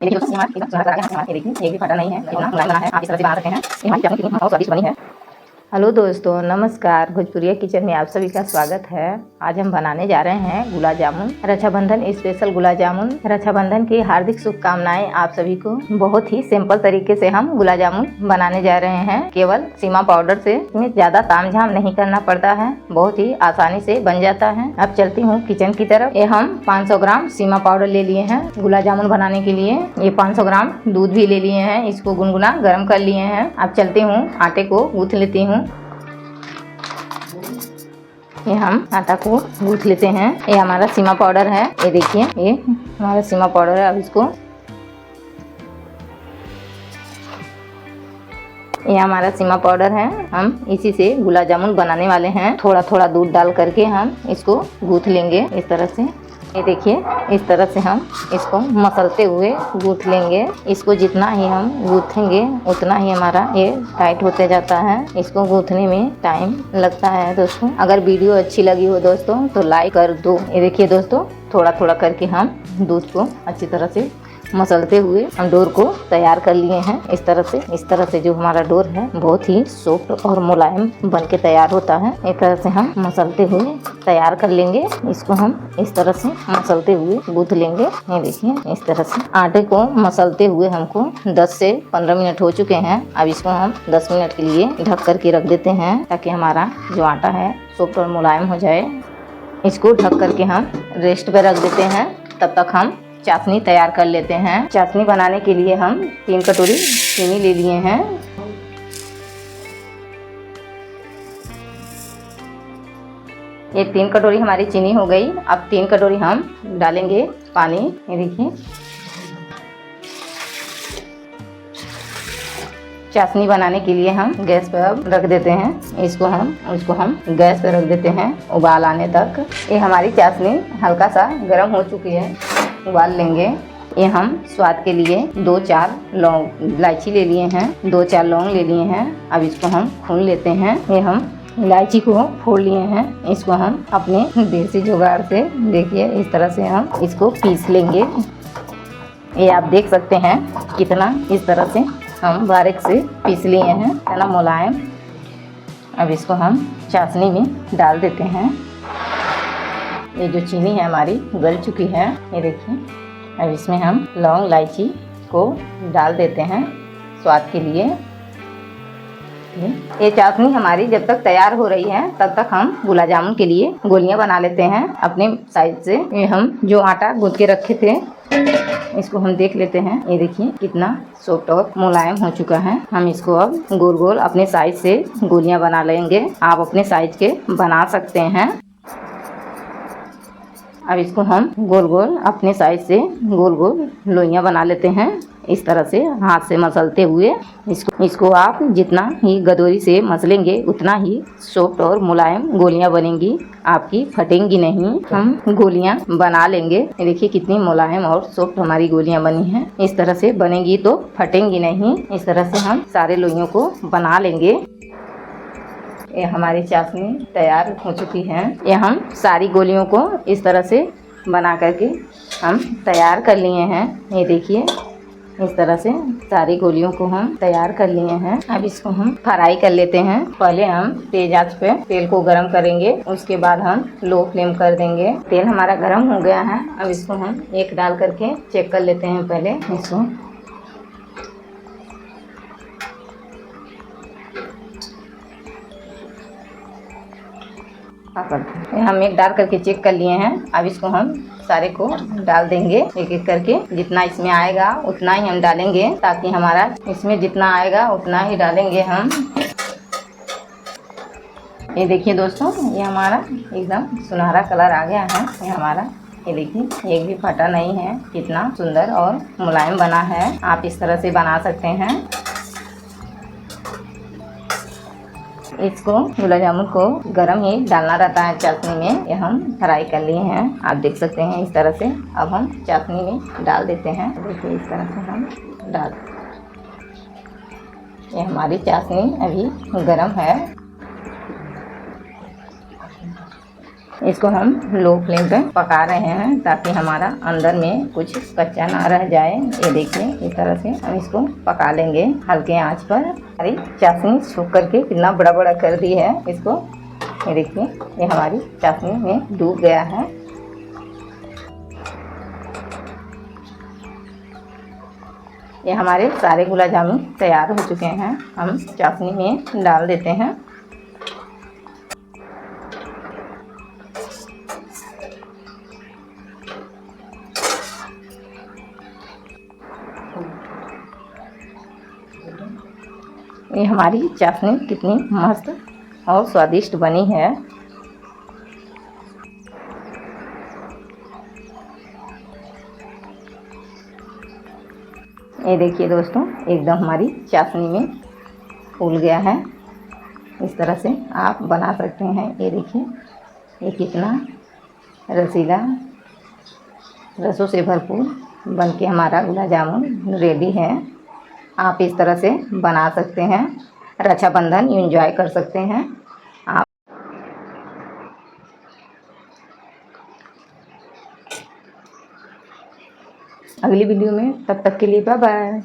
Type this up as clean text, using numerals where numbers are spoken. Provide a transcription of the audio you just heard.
ये देखिए दोस्तों, यहाँ एकदम सुनहरा कलर आ गया है। ये देखिए, एक भी फटा नहीं है, कितना मुलायम बना है। आप इस तरह से बना सकते हैं। ये हमारी चटनी कितनी बहुत स्वादिष्ट बनी है। हेलो दोस्तों, नमस्कार। भोजपुरिया किचन में आप सभी का स्वागत है। आज हम बनाने जा रहे हैं गुलाब जामुन, रक्षाबंधन स्पेशल गुलाब जामुन। रक्षाबंधन की हार्दिक शुभकामनाएं आप सभी को। बहुत ही सिंपल तरीके से हम गुलाब जामुन बनाने जा रहे हैं। केवल सीमा पाउडर से इसमें ज्यादा तामझाम नहीं करना पड़ता है, बहुत ही आसानी से बन जाता है। अब चलती हूँ किचन की तरफ। ये हम 500 ग्राम सीमा पाउडर ले लिए हैं गुलाब जामुन बनाने के लिए। ये 500 ग्राम दूध भी ले लिए हैं, इसको गुनगुना गर्म कर लिए हैं। अब चलती हूँ, आटे को गूंथ लेती हूँ। ये हम आटा को गूंथ लेते हैं। ये हमारा सीमा पाउडर है, ये देखिए, ये हमारा सीमा पाउडर है। अब इसको, ये हमारा सीमा पाउडर है। हम इसी से गुलाब जामुन बनाने वाले हैं। थोड़ा थोड़ा दूध डाल करके हम इसको गूंथ लेंगे इस तरह से। ये देखिए, इस तरह से हम इसको मसलते हुए गूंथ लेंगे। इसको जितना ही हम गूंथेंगे उतना ही हमारा ये टाइट होते जाता है। इसको गूंथने में टाइम लगता है दोस्तों। अगर वीडियो अच्छी लगी हो दोस्तों तो लाइक कर दो। ये देखिए दोस्तों, थोड़ा थोड़ा करके हम दूध को अच्छी तरह से मसलते हुए हम डोर को तैयार कर लिए हैं। इस तरह से जो हमारा डोर है बहुत ही सॉफ्ट और मुलायम बन के तैयार होता है। इस तरह से हम मसलते हुए तैयार कर लेंगे। इसको हम इस तरह से मसलते हुए गूंथ लेंगे। ये देखिए, इस तरह से आटे को मसलते हुए हमको 10 से 15 मिनट हो चुके हैं। अब इसको हम 10 मिनट के लिए ढक करके रख देते हैं ताकि हमारा जो आटा है सॉफ्ट और मुलायम हो जाए। इसको ढक करके हम रेस्ट पे रख देते हैं। तब तक हम चाशनी तैयार कर लेते हैं। चाशनी बनाने के लिए हम 3 कटोरी चीनी ले लिए हैं। ये 3 कटोरी हमारी चीनी हो गई। अब 3 कटोरी हम डालेंगे पानी। ये देखिए, चाशनी बनाने के लिए हम गैस पर अब रख देते हैं। इसको हम गैस पर रख देते हैं उबाल आने तक। ये हमारी चाशनी हल्का सा गर्म हो चुकी है, उबाल लेंगे। ये हम स्वाद के लिए 2-4 लौंग इलायची ले लिए हैं, 2-4 लौंग ले लिए हैं। अब इसको हम भून लेते हैं। ये हम इलायची को फोड़ लिए हैं। इसको हम अपने देसी जुगाड़ से, देखिए, इस तरह से हम इसको पीस लेंगे। ये आप देख सकते हैं कितना इस तरह से हम बारीक से पीस लिए हैं, है ना, मुलायम। अब इसको हम चाशनी में डाल देते हैं। ये जो चीनी है हमारी गल चुकी है, ये देखिए। अब इसमें हम लौंग इलायची को डाल देते हैं स्वाद के लिए। ये चाशनी हमारी जब तक तैयार हो रही है तब तक हम गुलाब जामुन के लिए गोलियां बना लेते हैं अपने साइज से। ये हम जो आटा गूंथ के रखे थे इसको हम देख लेते हैं। ये देखिए कितना सॉफ्ट और मुलायम हो चुका है। हम इसको अब गोल गोल अपने साइज से गोलियां बना लेंगे। आप अपने साइज के बना सकते हैं। अब इसको हम गोल गोल अपने साइज से गोल गोल लोइयां बना लेते हैं। इस तरह से हाथ से मसलते हुए इसको आप जितना ही गदोरी से मसलेंगे उतना ही सॉफ्ट और मुलायम गोलियां बनेंगी, आपकी फटेंगी नहीं। हम गोलियां बना लेंगे। देखिए कितनी मुलायम और सॉफ्ट हमारी गोलियां बनी हैं। इस तरह से बनेंगी तो फटेंगी नहीं। इस तरह से हम सारे लोइयों को बना लेंगे। ये हमारी चाशनी तैयार हो चुकी है। ये हम सारी गोलियों को इस तरह से बना करके हम तैयार कर लिए हैं। ये देखिए, इस तरह से सारी गोलियों को हम तैयार कर लिए हैं। अब इसको हम फ्राई कर लेते हैं। पहले हम तेज आंच पे तेल को गरम करेंगे, उसके बाद हम लो फ्लेम कर देंगे। तेल हमारा गरम हो गया है। अब इसको हम एक डाल करके चेक कर लेते हैं। पहले इसको हम एक डाल करके चेक कर लिए हैं। अब इसको हम सारे को डाल देंगे एक एक करके। जितना इसमें आएगा उतना ही हम डालेंगे, ताकि हमारा इसमें जितना आएगा उतना ही डालेंगे हम। ये देखिए दोस्तों, ये हमारा एकदम सुनहरा कलर आ गया है। ये हमारा, ये देखिए, एक भी फटा नहीं है। कितना सुंदर और मुलायम बना है। आप इस तरह से बना सकते हैं। इसको गुलाब जामुन को गरम ही डालना रहता है चाशनी में। ये हम फ्राई कर लिए हैं, आप देख सकते हैं इस तरह से। अब हम चाशनी में डाल देते हैं। देखिए इस तरह से हम डाल, ये हमारी चाशनी अभी गरम है। इसको हम लो फ्लेम पे पका रहे हैं ताकि हमारा अंदर में कुछ कच्चा ना रह जाए। ये देखिए इस तरह से हम इसको पका लेंगे हल्के आंच पर। हमारी चाशनी सूख करके कितना बड़ा बड़ा कर दी है इसको। ये देखिए ये हमारी चाशनी में डूब गया है। ये हमारे सारे गुलाब जामुन तैयार हो चुके हैं। हम चाशनी में डाल देते हैं। ये हमारी चाशनी कितनी मस्त और स्वादिष्ट बनी है। ये देखिए दोस्तों एकदम हमारी चाशनी में फूल गया है। इस तरह से आप बना सकते हैं। ये देखिए ये कितना रसीला रसों से भरपूर बनके हमारा गुलाब जामुन रेडी है। आप इस तरह से बना सकते हैं। रक्षाबंधन एंजॉय कर सकते हैं आप। अगली वीडियो में, तब तक के लिए बाय बाय।